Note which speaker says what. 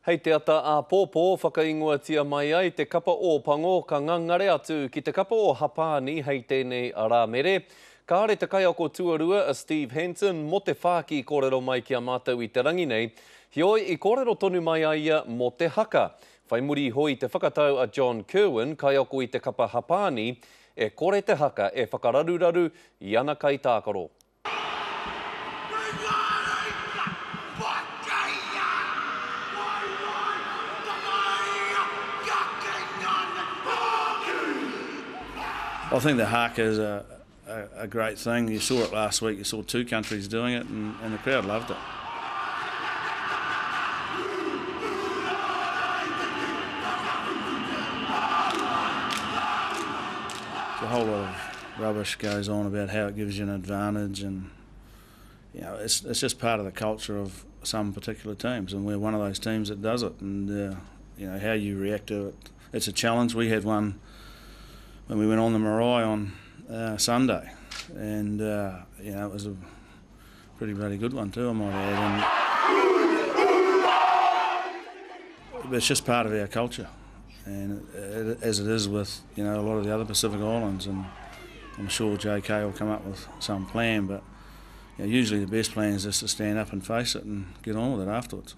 Speaker 1: Hei te ata a pōpō whakaingoatia mai ai te kapa o pango ka ngangare atu ki te kapa o Hapani hei tēnei a rā mere. Ka are te kai ako tuarua a Steve Hanson mo te whāki kōrero mai ki a mātou i te rangi nei. Hioi i kōrero tonu mai aia mo te haka. Whai muri hoi te whakatau a John Kirwan kai ako i te kapa Hapani e kore te haka e whakararuraru i ana kai tākaro.
Speaker 2: I think the haka is a great thing. You saw it last week. You saw two countries doing it, and the crowd loved it. A whole lot of rubbish goes on about how it gives you an advantage, and you know it's just part of the culture of some particular teams, and we're one of those teams that does it. And you know how you react to it. It's a challenge. We had one when we went on the marae on Sunday, and you know it was a pretty bloody good one too, I might add. But it's just part of our culture, and as it is with a lot of the other Pacific Islands, and I'm sure JK will come up with some plan. But usually the best plan is just to stand up and face it and get on with it afterwards.